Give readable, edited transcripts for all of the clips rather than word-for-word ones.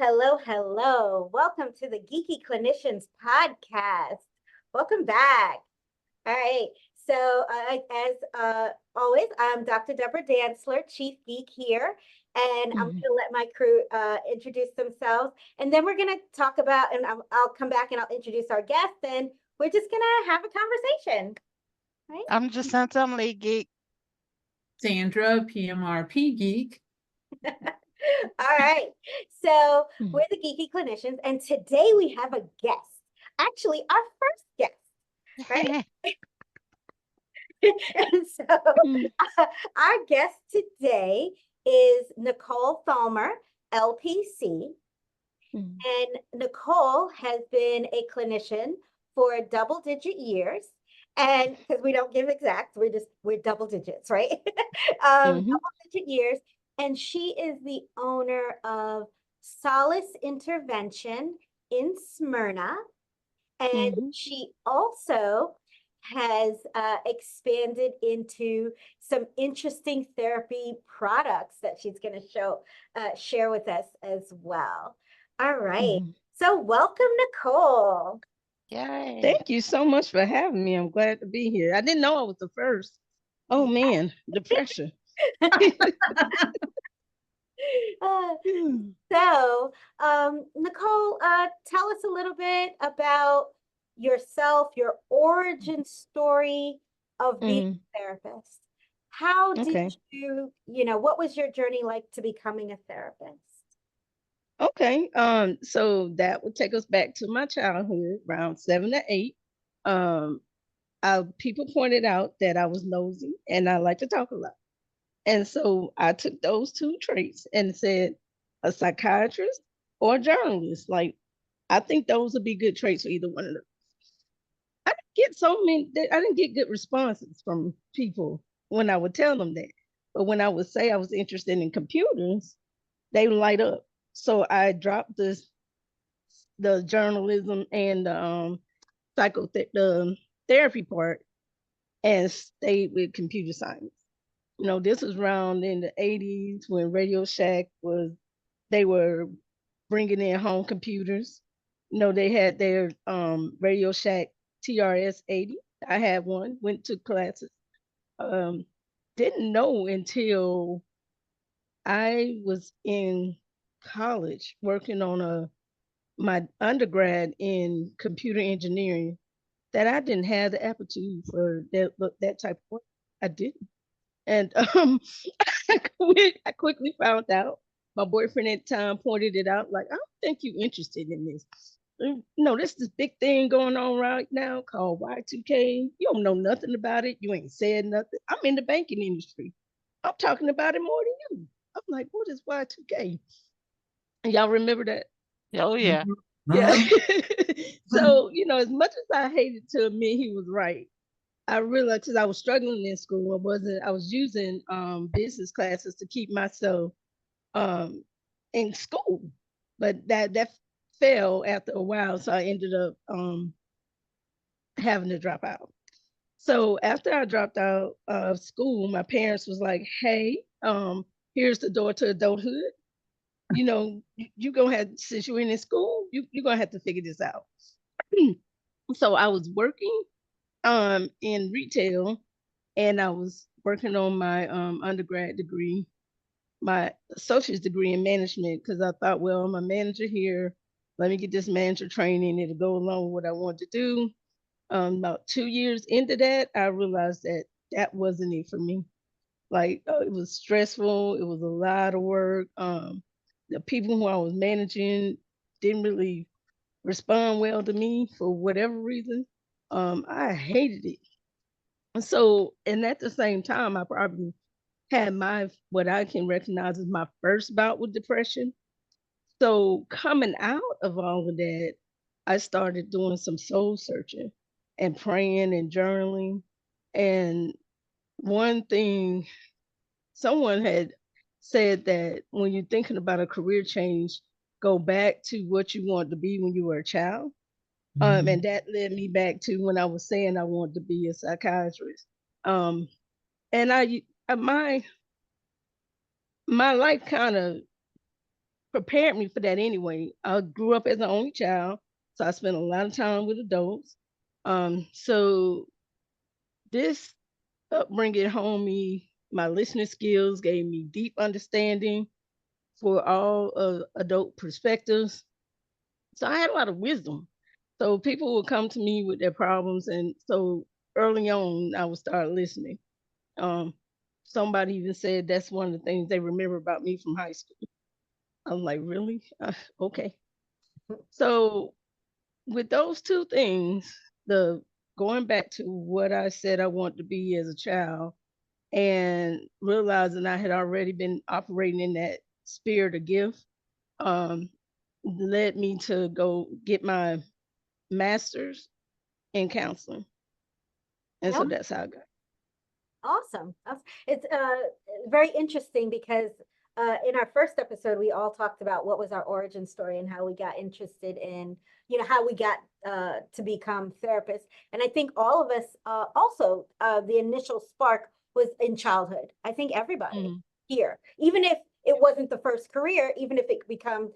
hello, hello. Welcome to the Geeky Clinicians podcast. Welcome back. All right. So, as always, I'm Dr. Deborah Dantzler, Chief Geek here, and I'm going Mhm. to let my crew introduce themselves, and then we're going to talk about, and I'll come back and I'll introduce our guest, and we're just going to have a conversation, right? I'm Jacinta, I'm lead geek. Sandra, PMRP Geek. All right. So Mhm. we're the Geeky Clinicians, and today we have a guest. Actually, our first guest, right? And so Mm, our guest today is Nicole Tholmer, LPC. mm. And Nicole has been a clinician for double-digit years. And because we don't give exact, we're double digits, right? Mhm. Double-digit years. And she is the owner of Solace Intervention in Smyrna. And Mhm. she also has expanded into some interesting therapy products that she's going to share with us as well. All right. Mhm. So welcome, Nicole. Yay. Thank you so much for having me. I'm glad to be here. I didn't know I was the first. Oh man, the pressure. Uh, Hmm. so, Nicole, tell us a little bit about yourself, your origin story of being Mhm. a therapist. How did Okay. what was your journey like to becoming a therapist? Okay. So that would take us back to my childhood, around 7 to 8. Um, people pointed out that I was nosy and I like to talk a lot. And so I took those two traits and said a psychiatrist or a journalist. Like I think those would be good traits for either one of them. I didn't get so many. I didn't get good responses from people when I would tell them that. But when I would say I was interested in computers, they would light up. So I dropped the journalism and the therapy part and stayed with computer science. This was around in the 80s when Radio Shack was they were bringing in home computers. They had their Radio Shack TRS 80. I had one, went to classes. Um, didn't know until I was in college working on my undergrad in computer engineering that I didn't have the aptitude for that type of work. I didn't. And I quickly found out. My boyfriend at the time pointed it out, like, I don't think you're interested in this. No, this big thing going on right now called Y2K. You don't know nothing about it. You ain't said nothing. I'm in the banking industry. I'm talking about it more than you. I'm like, what is Y2K? Y'all remember that? Oh yeah. Mhm. Yeah. Uh-huh. So, as much as I hated to admit he was right, I realized because I was struggling in school, I was using business classes to keep myself um in school. But that fell after a while, so I ended up having to drop out. So after I dropped out of school, my parents was like, "Hey, here's the door to adulthood. You gonna have since you're in school, you're gonna have to figure this out." So I was working in retail and I was working on my undergrad degree, my associate's degree in management, because I thought, well, I'm a manager here. Let me get this manager training. It'll go along with what I want to do. About 2 years into that, I realized that that wasn't it for me. Like it was stressful. It was a lot of work. The people who I was managing didn't really respond well to me for whatever reason. I hated it. And at the same time, I probably had my what I can recognize as my first bout with depression. So coming out of all of that, I started doing some soul searching and praying and journaling. And one thing someone had said that when you're thinking about a career change, go back to what you wanted to be when you were a child. And that led me back to when I was saying I wanted to be a psychiatrist. Um, and my life kind of prepared me for that anyway. I grew up as an only child, so I spent a lot of time with adults. So this upbringing honed me, my listening skills gave me deep understanding for all adult perspectives. So I had a lot of wisdom. So people would come to me with their problems, and so early on, I would start listening. Um, Somebody even said that's one of the things they remember about me from high school. I'm like, really? Okay. So with those two things, the going back to what I said I want to be as a child, and realizing I had already been operating in that spirit of gift, um, led me to go get my master's in counseling. And so No, that's how I got. awesome. It's very interesting because in our first episode, we all talked about what was our origin story and how we got interested in, how we got to become therapists. And I think all of us also, the initial spark was in childhood. I think everybody here, even if it wasn't the first career, even if it became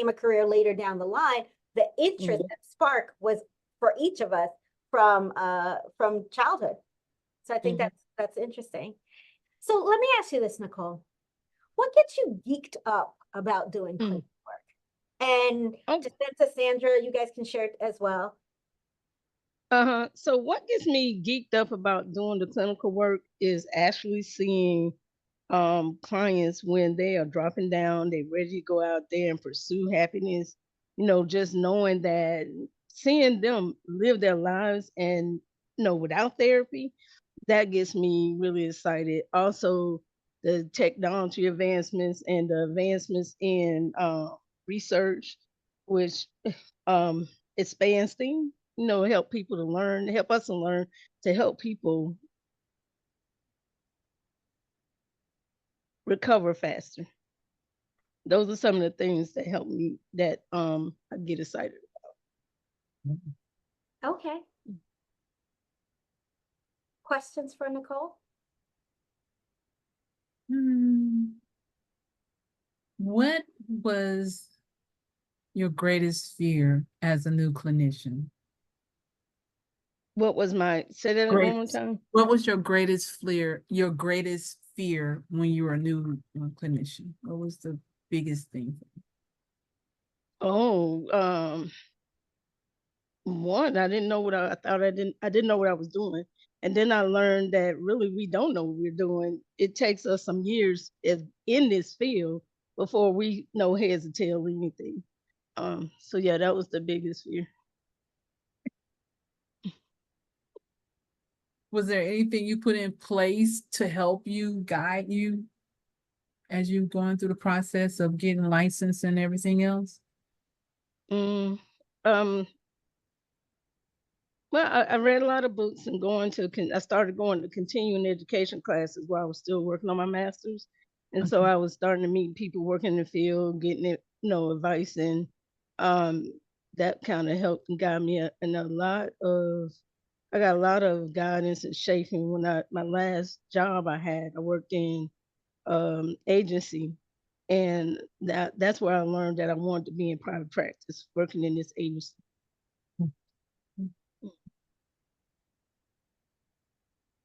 a career later down the line, the interest, that spark was for each of us from childhood. So I think that's interesting. So let me ask you this, Nicole. What gets you geeked up about doing clinical work? And just to Sandra, you guys can share it as well. So what gets me geeked up about doing the clinical work is actually seeing clients when they are dropping down, they're ready to go out there and pursue happiness. Just knowing that, seeing them live their lives and without therapy, that gets me really excited. Also, the technology advancements and the advancements in research, which expands things, help people to learn, help us to learn, to help people recover faster. Those are some of the things that help me, that I get excited about. Okay. Questions for Nicole? What was your greatest fear as a new clinician? What was my, say that one more time? What was your greatest fear when you were a new clinician? What was the biggest thing? One, I didn't know what I thought I didn't know what I was doing. And then I learned that really we don't know what we're doing. It takes us some years in this field before we know heads or tail anything. So yeah, that was the biggest fear. Was there anything you put in place to help you, guide you as you're going through the process of getting licensed and everything else? Well, I read a lot of books and I started going to continuing education classes while I was still working on my master's. And so I was starting to meet people working in the field, getting it, advice, and that kind of helped and guide me. And I got a lot of guidance and shaping when my last job I worked in agency. And that's where I learned that I wanted to be in private practice, working in this agency.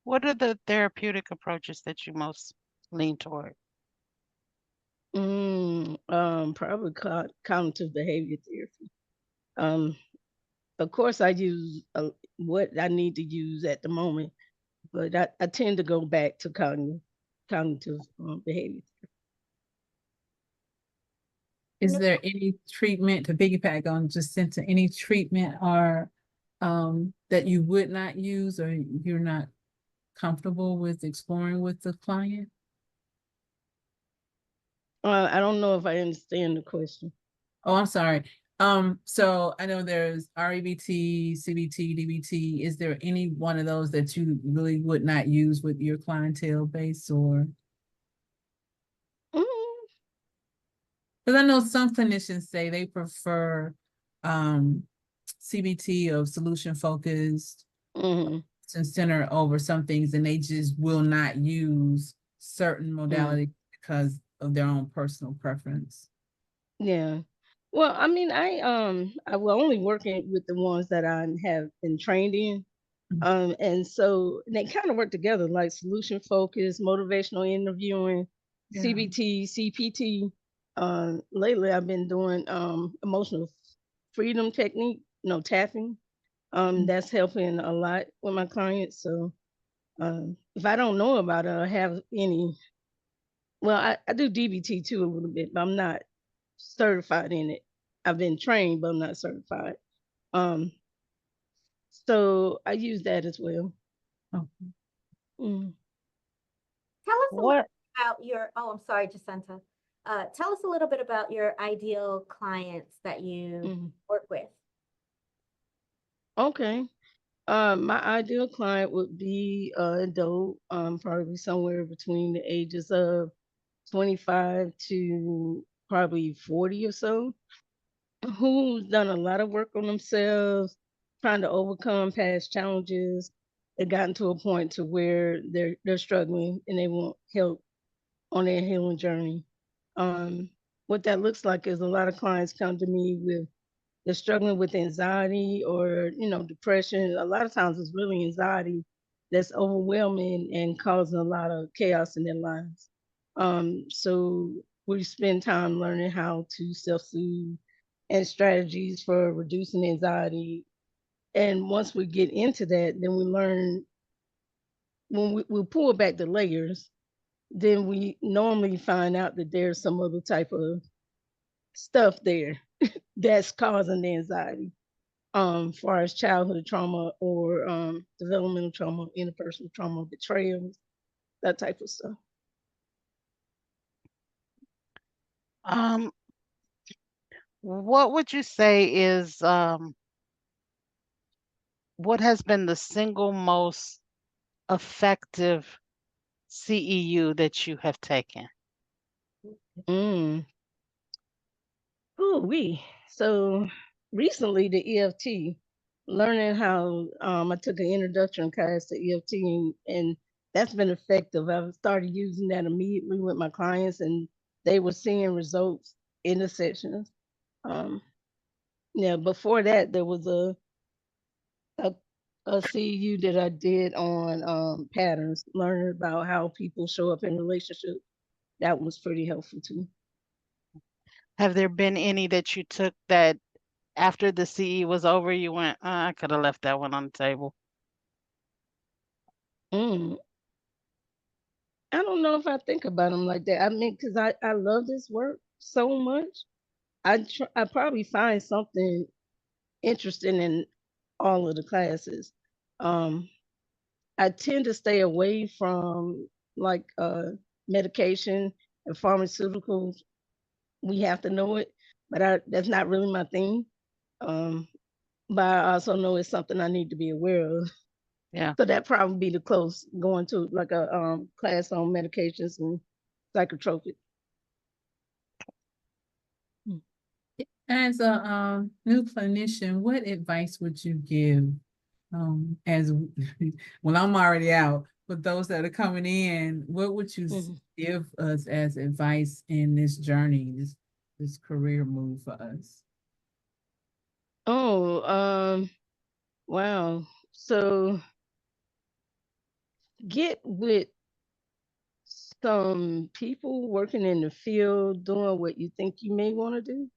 What are the therapeutic approaches that you most lean toward? Probably cognitive behavior therapy. Of course, I use what I need to use at the moment, but I tend to go back to cognitive behavior. Is there any treatment, to piggyback on Jacinta, any treatment or that you would not use or you're not comfortable with exploring with the client? I don't know if I understand the question. Oh, I'm sorry. So I know there's REBT, CBT, DBT. Is there any one of those that you really would not use with your clientele base, or? Because I know some clinicians say they prefer CBT of solution focused and center over some things, and they just will not use certain modalities because of their own personal preference. Yeah. Well, I mean, I will only working with the ones that I have been trained in. Mhm. And so they kind of work together, like solution focus, motivational interviewing, Yeah. CBT, CPT. Lately I've been doing emotional freedom technique, tapping. Mm. That's helping a lot with my clients. So if I don't know about it or have any, well, I do DBT too a little bit, but I'm not certified in it. I've been trained, but I'm not certified. Um, so I use that as well. Oh, Mm. Tell us a little What about your, oh, I'm sorry, Jacinta. Tell us a little bit about your ideal clients that you Mhm. work with. Okay. My ideal client would be adult, probably somewhere between the ages of 25 to probably 40 or so, who's done a lot of work on themselves, trying to overcome past challenges. They've gotten to a point to where they're struggling and they want help on their healing journey. Um, what that looks like is a lot of clients come to me with they're struggling with anxiety or depression. A lot of times it's really anxiety that's overwhelming and causing a lot of chaos in their lives. So we spend time learning how to self-soothe and strategies for reducing anxiety. And once we get into that, then we learn when we pull back the layers, then we normally find out that there's some other type of stuff there that's causing the anxiety. Far as childhood trauma or developmental trauma, interpersonal trauma, betrayals, that type of stuff. um what would you say is what has been the single most effective CEU that you have taken? Mm. Ooh, we. So recently the EFT, learning how I took an introduction class to EFT and that's been effective. I've started using that immediately with my clients and they were seeing results in the sessions. Um, yeah, before that there was a CEU that I did on patterns, learning about how people show up in relationships. That was pretty helpful too. Have there been any that you took that after the CE was over, you went, I could have left that one on the table? Mm, I don't know if I think about them like that. I mean, because I love this work so much. I probably find something interesting in all of the classes. Um, I tend to stay away from like medication and pharmaceuticals. We have to know it, but that's not really my thing. Um, but I also know it's something I need to be aware of. Yeah. So that probably be the close going to like a class on medications and psychotropic. Mm. as a new clinician, what advice would you give as well, I'm already out, but those that are coming in, what would you Mhm. give us as advice in this journey, this career move for us? Oh, wow. So get with some people working in the field doing what you think you may want to do.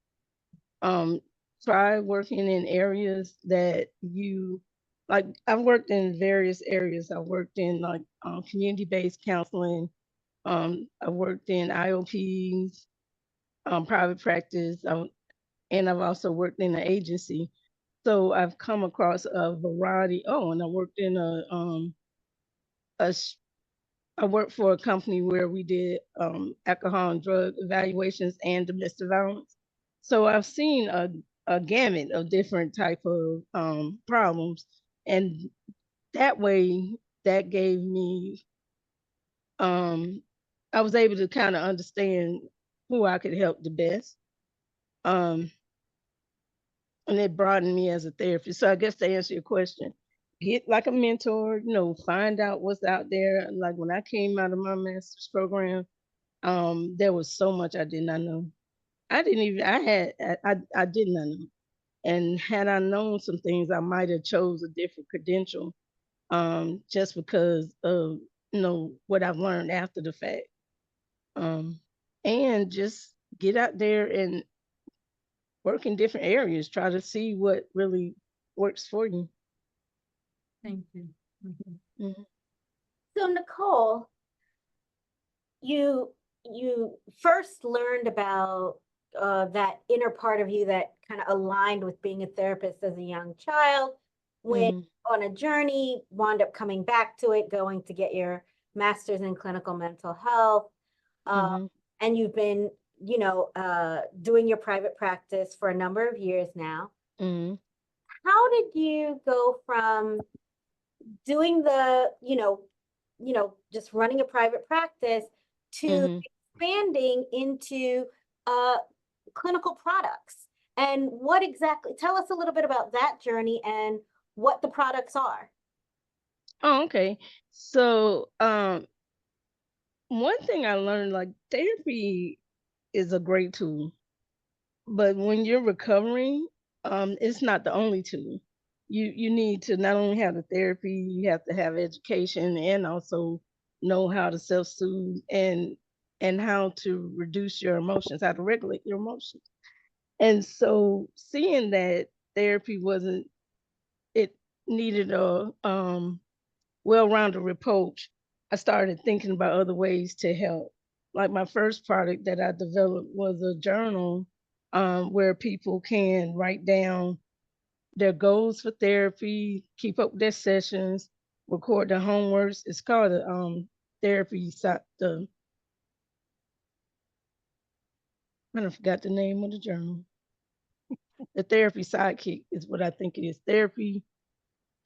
Um, Try working in areas that you like. I've worked in various areas. I worked in like community-based counseling. I worked in IOPs, private practice, and I've also worked in an agency. So I've come across a variety. Oh, and I worked in a s- I worked for a company where we did alcohol and drug evaluations and domestic violence. So I've seen a gamut of different type of problems, and that way that gave me um, I was able to kind of understand who I could help the best. Um, and it broadened me as a therapist. So I guess to answer your question, get like a mentor, find out what's out there. Like when I came out of my master's program, there was so much I did not know. I didn't even I did not know. And had I known some things, I might have chose a different credential, just because of what I've learned after the fact. Um, and just get out there and work in different areas, try to see what really works for you. Thank you. Mhm. Mhm. So Nicole, you first learned about that inner part of you that kind of aligned with being a therapist as a young child, when Mhm. on a journey, wound up coming back to it, going to get your master's in clinical mental health. Uh, Mhm. and you've been, doing your private practice for a number of years now. Mhm. How did you go from doing just running a private practice to Mhm. expanding into uh, clinical products? And what exactly, tell us a little bit about that journey and what the products are. Oh, okay. So, one thing I learned, like, therapy is a great tool, but when you're recovering, it's not the only tool. You need to not only have the therapy, you have to have education and also know how to self-soothe and how to reduce your emotions, how to regulate your emotions. And so seeing that therapy wasn't it needed a well-rounded approach, I started thinking about other ways to help. Like my first product that I developed was a journal, where people can write down their goals for therapy, keep up with their sessions, record their homeworks. It's called the therapy the I don't forgot the name of the journal. The therapy sidekick is what I think it is. Therapy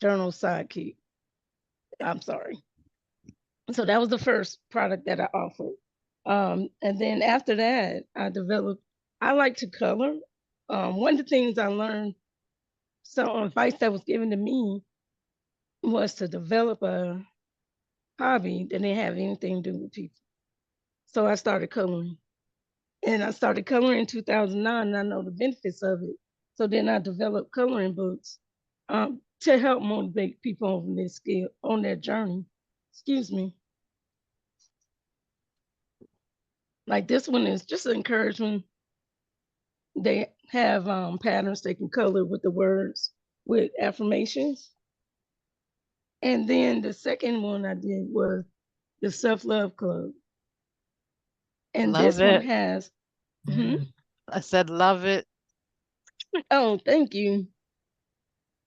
journal sidekick. I'm sorry. So that was the first product that I offered. And then after that, I like to color. One of the things I learned, some advice that was given to me was to develop a hobby that didn't have anything to do with people. So I started coloring. And I started coloring in 2009, and I know the benefits of it. So then I developed coloring books, to help motivate people on their skill, on their journey. Excuse me. Like this one is just an encouragement. They have patterns they can color with the words with affirmations. And then the second one I did was the Self Love Club. And Love this one it. has, mhm. I said love it. Oh, thank you.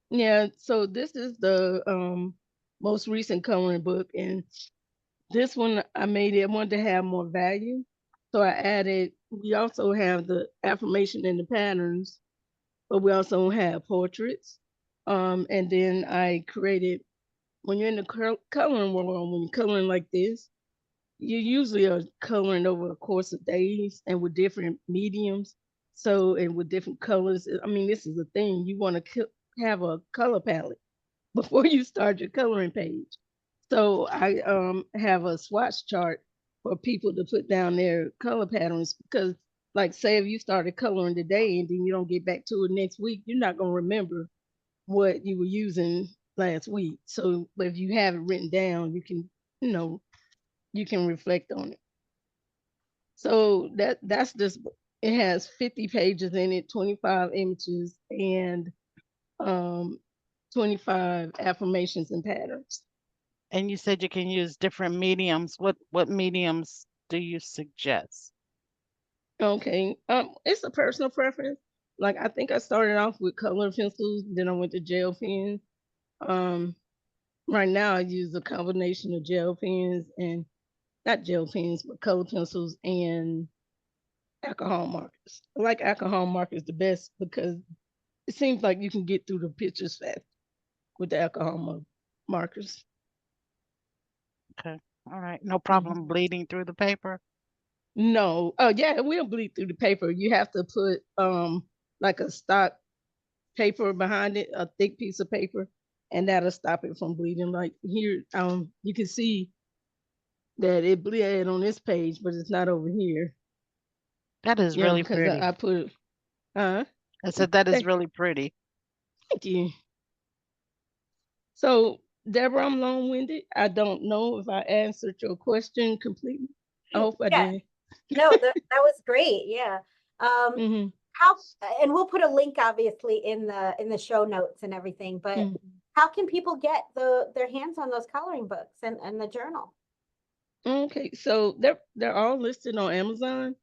Yeah, so this is the most recent coloring book. And this one I made it, I wanted to have more value. So we also have the affirmation and the patterns, but we also have portraits. And then I created, when you're in the coloring world, when you're coloring like this, you usually are coloring over a course of days and with different mediums. So, and with different colors. I mean, this is the thing. You want to have a color palette before you start your coloring page. So I have a swatch chart for people to put down their color patterns because, like, say if you started coloring today and then you don't get back to it next week, you're not gonna remember what you were using last week. So, but if you have it written down, you know, you can reflect on it. So that's this book. It has 50 pages in it, 25 images, and um 25 affirmations and patterns. And you said you can use different mediums. What mediums do you suggest? Okay. It's a personal preference. Like I think I started off with color pencils, then I went to gel pens. Um, right now I use a combination of gel pens and not gel pens, but color pencils and alcohol markers. I like alcohol markers the best because it seems like you can get through the pictures fast with the markers. Okay. All right. No Mhm. problem bleeding through the paper. No. Oh yeah, it will bleed through the paper. You have to put like a stock paper behind it, a thick piece of paper, and that'll stop it from bleeding. Like here, you can see that it bled on this page, but it's not over here. That is you know, really because pretty. I put, uh, I said that is thank, really pretty. thank you. So, Deborah, I'm long-winded. I don't know if I answered your question completely. I hope I Yeah, did. no, that was great. Yeah. Um, Mm-hmm. how, and we'll put a link obviously in the show notes and everything, but how can people get their hands on those coloring books and the journal? Okay, so they're all listed on Amazon.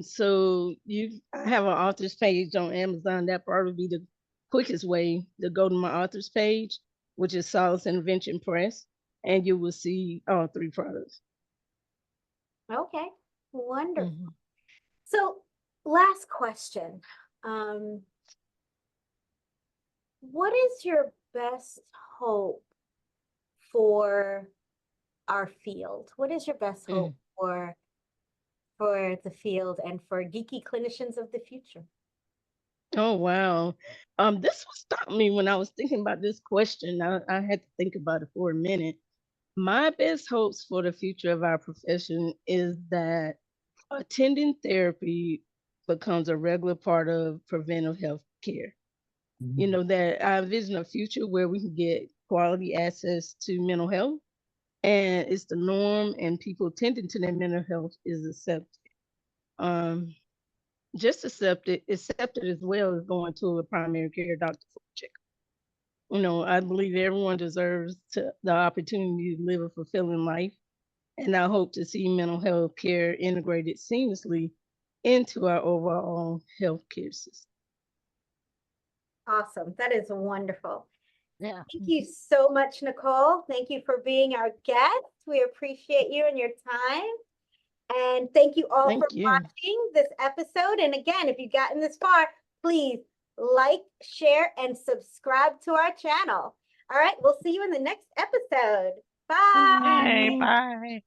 So I have an author's page on Amazon. That probably be the quickest way to go to my author's page, which is Solace Invention Press, and you will see all three products. Okay, wonderful. Mhm. So last question. What is your best hope for our field? What is your best hope for the field and for geeky clinicians of the future? Oh wow. This will stop me when I was thinking about this question. I had to think about it for a minute. My best hopes for the future of our profession is that attending therapy becomes a regular part of preventive health care. You know, that I envision a future where we can get quality access to mental health and it's the norm and people tending to their mental health is accepted. Um, just accepted as well as going to a primary care doctor for a checkup. You know, I believe everyone deserves the opportunity to live a fulfilling life. And I hope to see mental health care integrated seamlessly into our overall healthcare system. Awesome. That is wonderful. Yeah. Thank you so much, Nicole. Thank you for being our guest. We appreciate you and your time. And thank you all for Thank you. watching this episode. And again, if you've gotten this far, please like, share, and subscribe to our channel. All right, we'll see you in the next episode. Bye. Hey, Bye. bye.